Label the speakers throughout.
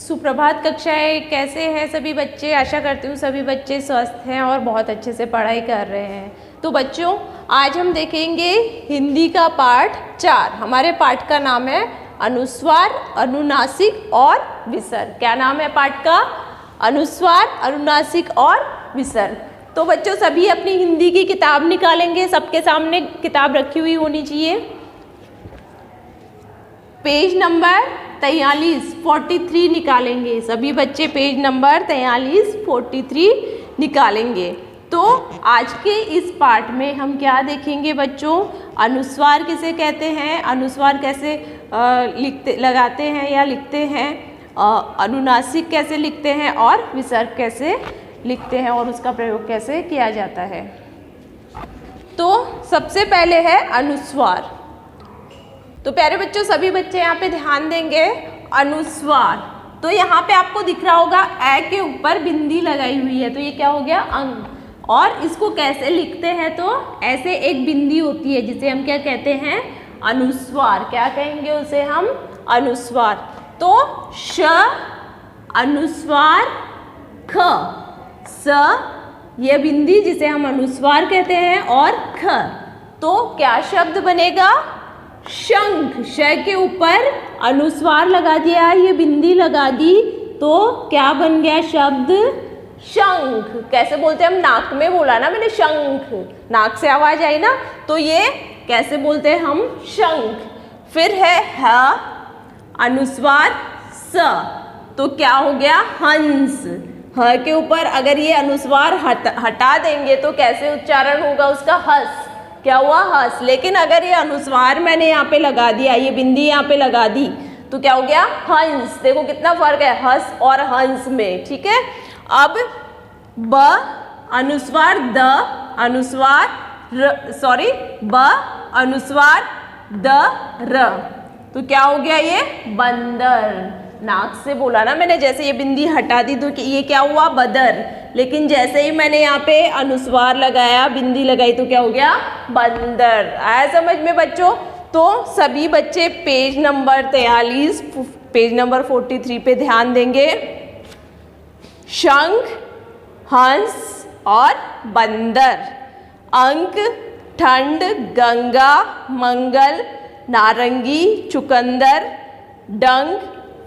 Speaker 1: सुप्रभात कक्षाएं, कैसे हैं सभी बच्चे। आशा करती हूँ सभी बच्चे स्वस्थ हैं और बहुत अच्छे से पढ़ाई कर रहे हैं। तो बच्चों, आज हम देखेंगे हिंदी का पाठ 4। हमारे पाठ का नाम है अनुस्वार, अनुनासिक और विसर्ग। क्या नाम है पाठ का? अनुस्वार, अनुनासिक और विसर्ग। तो बच्चों, सभी अपनी हिंदी की किताब निकालेंगे। सबके सामने किताब रखी हुई होनी चाहिए। पेज नंबर 43 निकालेंगे। सभी बच्चे पेज नंबर 43 निकालेंगे। तो आज के इस पाठ में हम क्या देखेंगे बच्चों? अनुस्वार किसे कहते हैं, अनुस्वार कैसे लगाते हैं या लिखते हैं, अनुनासिक कैसे लिखते हैं और विसर्ग कैसे लिखते हैं और उसका प्रयोग कैसे किया जाता है। तो सबसे पहले है अनुस्वार। तो प्यारे बच्चों, सभी बच्चे यहाँ पे ध्यान देंगे। अनुस्वार, तो यहाँ पे आपको दिख रहा होगा ए के ऊपर बिंदी लगाई हुई है, तो ये क्या हो गया? अंग। और इसको कैसे लिखते हैं? तो ऐसे एक बिंदी होती है जिसे हम क्या कहते हैं? अनुस्वार। क्या कहेंगे उसे हम? अनुस्वार। तो श अनुस्वार, ख, स ये बिंदी जिसे हम अनुस्वार कहते हैं, और ख। तो क्या शब्द बनेगा? शंख। श के ऊपर अनुस्वार लगा दिया, ये बिंदी लगा दी, तो क्या बन गया शब्द? शंख। कैसे बोलते हैं हम? नाक में बोला ना मैंने, शंख, नाक से आवाज आई ना, तो ये कैसे बोलते हैं हम? शंख। फिर है ह अनुस्वार स, तो क्या हो गया? हंस। ह के ऊपर अगर ये अनुस्वार हटा देंगे तो कैसे उच्चारण होगा उसका? हस। क्या हुआ? हस। लेकिन अगर ये अनुस्वार मैंने यहाँ पे लगा दिया, ये बिंदी यहाँ पे लगा दी, तो क्या हो गया? हंस। देखो कितना फर्क है हस और हंस में, ठीक है। अब ब अनुस्वार द अनुस्वार ब अनुस्वार द र, तो क्या हो गया? ये बंदर। नाक से बोला ना मैंने, जैसे ये बिंदी हटा दी तो ये क्या हुआ? बदर। लेकिन जैसे ही मैंने यहाँ पे अनुस्वार लगाया, बिंदी लगाई, तो क्या हो गया? बंदर। आया समझ में बच्चों? तो सभी बच्चे पेज नंबर 43 पे ध्यान देंगे। शंख, हंस और बंदर। अंक, ठंड, गंगा, मंगल, नारंगी, चुकंदर, डंग,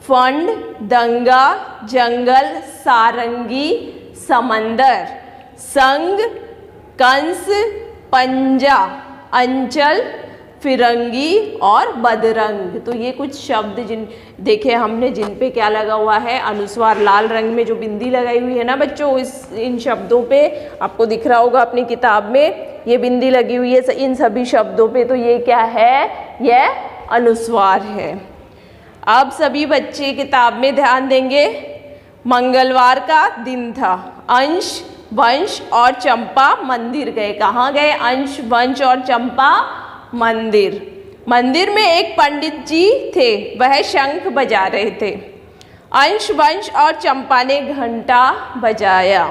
Speaker 1: फंड, दंगा, जंगल, सारंगी, समंदर, संग, कंस, पंजा, अंचल, फिरंगी और बदरंग। तो ये कुछ शब्द देखे हमने जिन पे क्या लगा हुआ है? अनुस्वार। लाल रंग में जो बिंदी लगाई हुई है ना बच्चों, इन शब्दों पे आपको दिख रहा होगा अपनी किताब में, ये बिंदी लगी हुई है इन सभी शब्दों पे, तो ये क्या है? यह अनुस्वार है। अब सभी बच्चे किताब में ध्यान देंगे। मंगलवार का दिन था। अंश, वंश और चंपा मंदिर गए। कहाँ गए? अंश, वंश और चंपा मंदिर। मंदिर में एक पंडित जी थे, वह शंख बजा रहे थे। अंश, वंश और चंपा ने घंटा बजाया।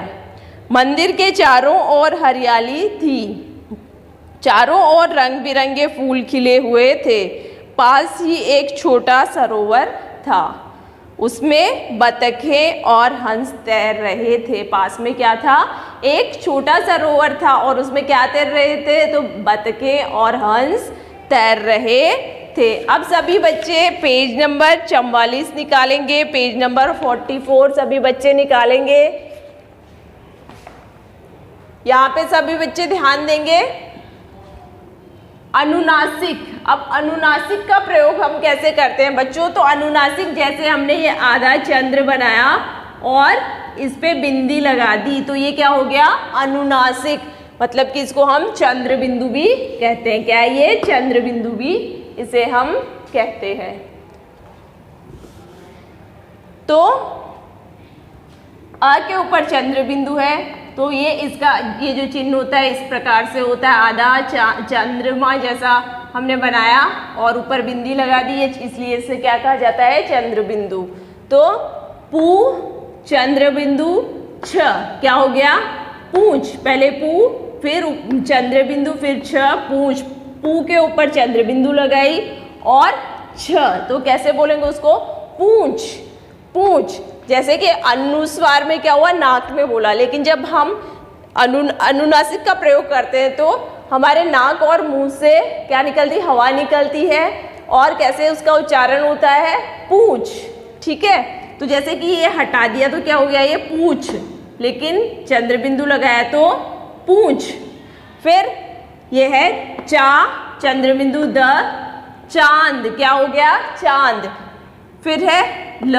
Speaker 1: मंदिर के चारों ओर हरियाली थी, चारों ओर रंग बिरंगे फूल खिले हुए थे। पास ही एक छोटा सरोवर था, उसमें बतखें और हंस तैर रहे थे। पास में क्या था? एक छोटा सरोवर था और उसमें क्या तैर रहे थे? तो बतखें और हंस तैर रहे थे। अब सभी बच्चे पेज नंबर 44 निकालेंगे। पेज नंबर 44 सभी बच्चे निकालेंगे। यहाँ पे सभी बच्चे ध्यान देंगे। अनुनासिक। अब अनुनासिक का प्रयोग हम कैसे करते हैं बच्चों? तो अनुनासिक, जैसे हमने ये आधा चंद्र बनाया और इस पे बिंदी लगा दी, तो ये क्या हो गया? अनुनासिक। मतलब कि इसको हम चंद्र बिंदु भी कहते हैं। क्या है ये? चंद्र बिंदु भी इसे हम कहते हैं। तो अ के ऊपर चंद्र बिंदु है, तो ये जो चिन्ह होता है इस प्रकार से होता है। आधा चंद्रमा जैसा हमने बनाया और ऊपर बिंदी लगा दी है, इसलिए इसे क्या कहा जाता है? चंद्र बिंदु। तो पू चंद्र बिंदु, छ क्या हो गया? पूंछ। पहले पू, फिर चंद्र बिंदु, फिर छ, पूंछ। पू के ऊपर चंद्र बिंदु लगाई और छ, तो कैसे बोलेंगे उसको? पूंछ। पूंछ। जैसे कि अनुस्वार में क्या हुआ, नाक में बोला, लेकिन जब हम अनुनासिक का प्रयोग करते हैं तो हमारे नाक और मुंह से क्या निकलती, हवा निकलती है, और कैसे उसका उच्चारण होता है, पूंछ। ठीक है, तो जैसे कि ये हटा दिया तो क्या हो गया, ये पूंछ, लेकिन चंद्र बिंदु लगाया तो पूंछ। फिर ये है चा, चंद्र बिंदु द, चांद, क्या हो गया, चांद। फिर है ल,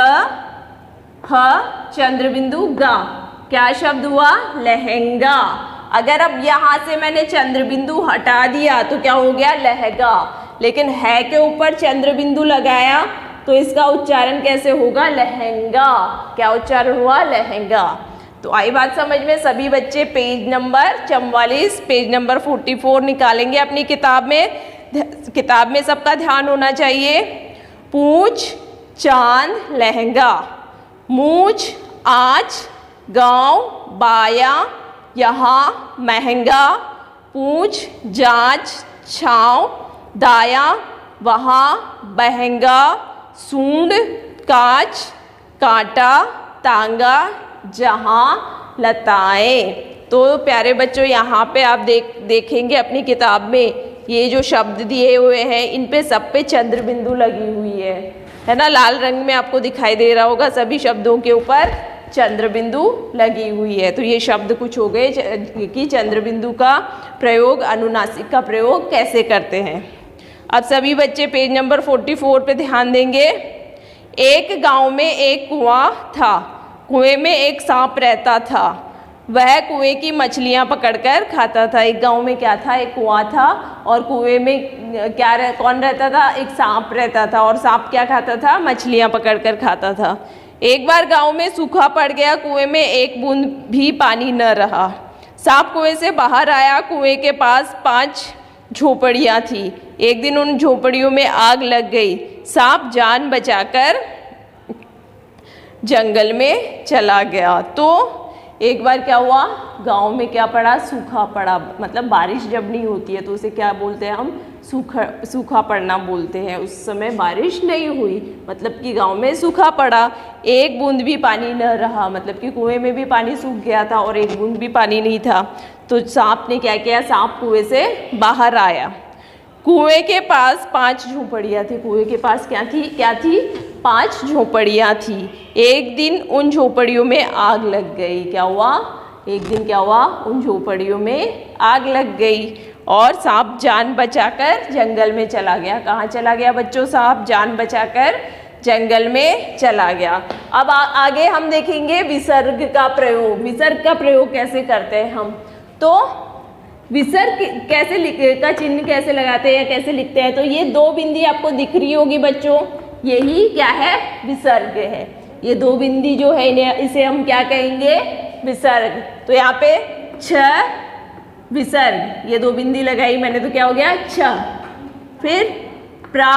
Speaker 1: ह, चंद्र बिंदु गा, क्या शब्द हुआ, लहंगा। अगर अब यहाँ से मैंने चंद्र बिंदु हटा दिया तो क्या हो गया, लहंगा, लेकिन है के ऊपर चंद्र बिंदु लगाया तो इसका उच्चारण कैसे होगा, लहंगा। क्या उच्चारण हुआ, लहंगा। तो आई बात समझ में। सभी बच्चे पेज नंबर 44, पेज नंबर 44 निकालेंगे अपनी किताब में। किताब में सबका ध्यान होना चाहिए। पूंछ, चांद, लहंगा। मूछ, आँच, गाँव, बाया, यहाँ, महंगा। पूंछ, जांच, छाँव, दाया, वहाँ, बहंगा। सूंड, कांच, कांटा, तांगा, जहाँ, लताएं। तो प्यारे बच्चों, यहाँ पे आप देखेंगे अपनी किताब में ये जो शब्द दिए हुए हैं इन पे सब पे चंद्र बिंदु लगी हुई है ना, लाल रंग में आपको दिखाई दे रहा होगा, सभी शब्दों के ऊपर चंद्र बिंदु लगी हुई है। तो ये शब्द कुछ हो गए कि चंद्र बिंदु का प्रयोग, अनुनासिक का प्रयोग कैसे करते हैं। अब सभी बच्चे पेज नंबर 44 पे ध्यान देंगे। एक गांव में एक कुआं था, कुएं में एक सांप रहता था, वह कुएं की मछलियां पकड़कर खाता था। एक गांव में क्या था, एक कुआं था, और कुएं में कौन रहता था, एक सांप रहता था, और सांप क्या खाता था, मछलियां पकड़कर खाता था। एक बार गांव में सूखा पड़ गया, कुएं में एक बूंद भी पानी न रहा। सांप कुएं से बाहर आया, कुएं के पास 5 झोपड़ियां थी। एक दिन उन झोपड़ियों में आग लग गई। सांप जान बचाकर जंगल में चला गया। तो एक बार क्या हुआ, गांव में क्या पड़ा, सूखा पड़ा, मतलब बारिश जब नहीं होती है तो उसे क्या बोलते हैं हम, सूखा पड़ना बोलते हैं। उस समय बारिश नहीं हुई, मतलब कि गांव में सूखा पड़ा, एक बूंद भी पानी न रहा, मतलब कि कुएं में भी पानी सूख गया था और एक बूंद भी पानी नहीं था। तो सांप ने क्या किया, सांप कुएं से बाहर आया। कुएं के पास 5 झोपड़ियाँ थी। कुएं के पास क्या थी 5 झोपड़ियाँ थी। एक दिन उन झोपड़ियों में आग लग गई। क्या हुआ, एक दिन क्या हुआ, उन झोपड़ियों में आग लग गई और सांप जान बचाकर जंगल में चला गया। कहाँ चला गया बच्चों, सांप जान बचाकर जंगल में चला गया। अब आगे हम देखेंगे विसर्ग का प्रयोग। विसर्ग का प्रयोग कैसे करते हैं हम, तो विसर्ग कैसे का चिन्ह कैसे लगाते हैं या कैसे लिखते हैं। तो ये 2 बिंदी आपको दिख रही होगी बच्चों, यही क्या है, विसर्ग है। ये 2 बिंदी जो है इसे हम क्या कहेंगे, विसर्ग। तो यहाँ पे छ विसर्ग, ये 2 बिंदी लगाई मैंने तो क्या हो गया, छ। फिर प्रा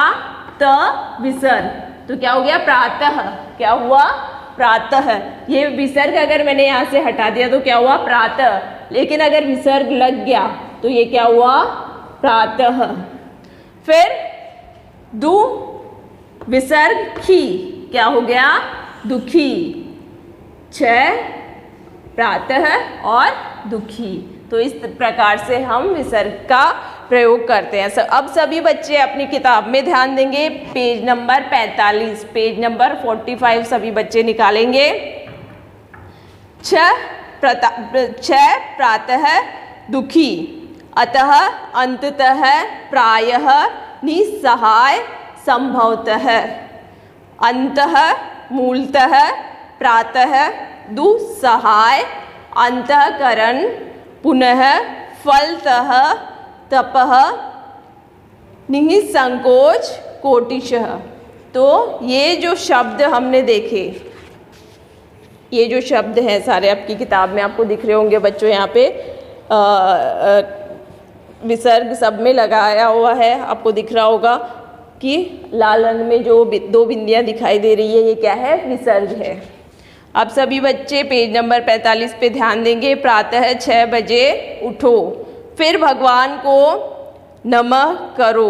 Speaker 1: त विसर्ग, तो क्या हो गया, प्रातः। क्या हुआ, प्रातः। ये विसर्ग अगर मैंने यहाँ से हटा दिया तो क्या हुआ, प्रातः। लेकिन अगर विसर्ग लग गया तो ये क्या हुआ, प्रातः। फिर दु विसर्ग खी, क्या हो गया, दुखी। छ प्रातः और दुखी। तो इस प्रकार से हम विसर्ग का प्रयोग करते हैं। अब सभी बच्चे अपनी किताब में ध्यान देंगे। पेज नंबर 45, पेज नंबर 45 सभी बच्चे निकालेंगे। छ प्रातः दुखी, अतः अंततः प्रायः निस्सहाय संभवतः, अंतः मूलतः प्रातः दुस्सहाय, अंतःकरण पुनः फलतः तपः निःसंकोच कोटिशः। तो ये जो शब्द हमने देखे, ये जो शब्द हैं सारे आपकी किताब में आपको दिख रहे होंगे बच्चों। यहाँ पे विसर्ग सब में लगाया हुआ है, आपको दिख रहा होगा कि लाल रंग में जो 2 बिंदियाँ दिखाई दे रही है, ये क्या है, विसर्ग है। अब सभी बच्चे पेज नंबर 45 पे ध्यान देंगे। प्रातः 6 बजे उठो, फिर भगवान को नमः करो।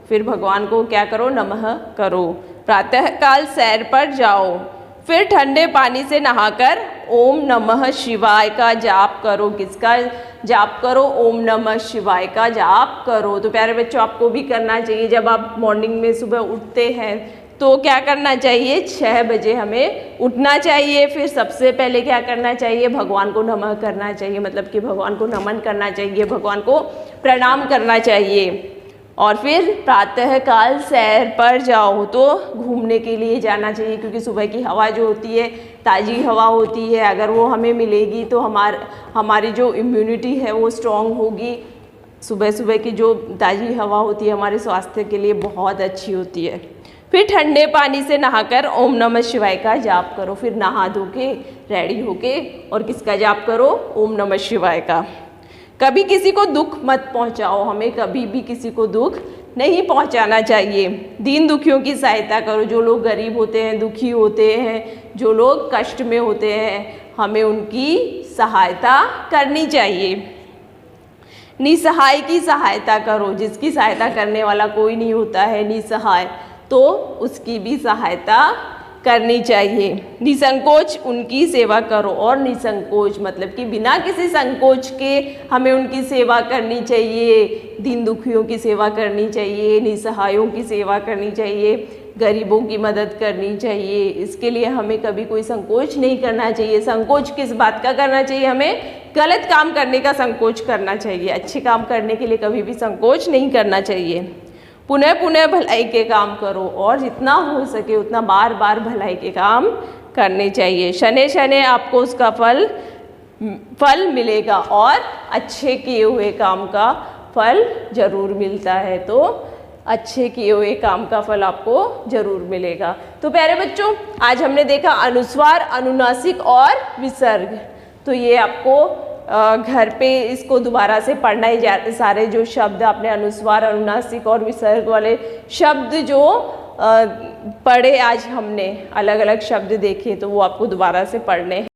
Speaker 1: फिर भगवान को क्या करो, नमः करो। प्रातः काल सैर पर जाओ, फिर ठंडे पानी से नहाकर ओम नमः शिवाय का जाप करो। किसका जाप करो? ओम नमः शिवाय का जाप करो। तो प्यारे बच्चों, आपको भी करना चाहिए। जब आप मॉर्निंग में सुबह उठते हैं तो क्या करना चाहिए? 6 बजे हमें उठना चाहिए। फिर सबसे पहले क्या करना चाहिए? भगवान को नमः करना चाहिए, मतलब कि भगवान को नमन करना चाहिए, भगवान को प्रणाम करना चाहिए। और फिर प्रातः काल सैर पर जाओ, तो घूमने के लिए जाना चाहिए, क्योंकि सुबह की हवा जो होती है ताज़ी हवा होती है। अगर वो हमें मिलेगी तो हमारी जो इम्यूनिटी है वो स्ट्रॉन्ग होगी। सुबह सुबह की जो ताज़ी हवा होती है हमारे स्वास्थ्य के लिए बहुत अच्छी होती है। फिर ठंडे पानी से नहाकर ओम नमः शिवाय का जाप करो। फिर नहा धो के रेडी होके और किसका जाप करो? ओम नमः शिवाय का। कभी किसी को दुख मत पहुंचाओ, हमें कभी भी किसी को दुख नहीं पहुंचाना चाहिए। दीन दुखियों की सहायता करो। जो लोग गरीब होते हैं, दुखी होते हैं, जो लोग कष्ट में होते हैं, हमें उनकी सहायता करनी चाहिए। निसहाय की सहायता करो। जिसकी सहायता करने वाला कोई नहीं होता है, निसहाय, तो उसकी भी सहायता करनी चाहिए। निसंकोच उनकी सेवा करो। और निसंकोच मतलब कि बिना किसी संकोच के हमें उनकी सेवा करनी चाहिए। दीन दुखियों की सेवा करनी चाहिए, निसहायों की सेवा करनी चाहिए, गरीबों की मदद करनी चाहिए। इसके लिए हमें कभी कोई संकोच नहीं करना चाहिए। संकोच किस बात का करना चाहिए? हमें गलत काम करने का संकोच करना चाहिए। अच्छे काम करने के लिए कभी भी संकोच नहीं करना चाहिए। पुनः पुनः भलाई के काम करो, और जितना हो सके उतना बार बार भलाई के काम करने चाहिए। शनै शनै आपको उसका फल मिलेगा, और अच्छे किए हुए काम का फल जरूर मिलता है। तो अच्छे किए हुए काम का फल आपको जरूर मिलेगा। तो प्यारे बच्चों, आज हमने देखा अनुस्वार, अनुनासिक और विसर्ग। तो ये आपको घर पे इसको दोबारा से पढ़ना ही सारे जो शब्द आपने अनुस्वार, अनुनासिक और विसर्ग वाले शब्द जो पढ़े आज हमने, अलग अलग शब्द देखे, तो वो आपको दोबारा से पढ़ने हैं।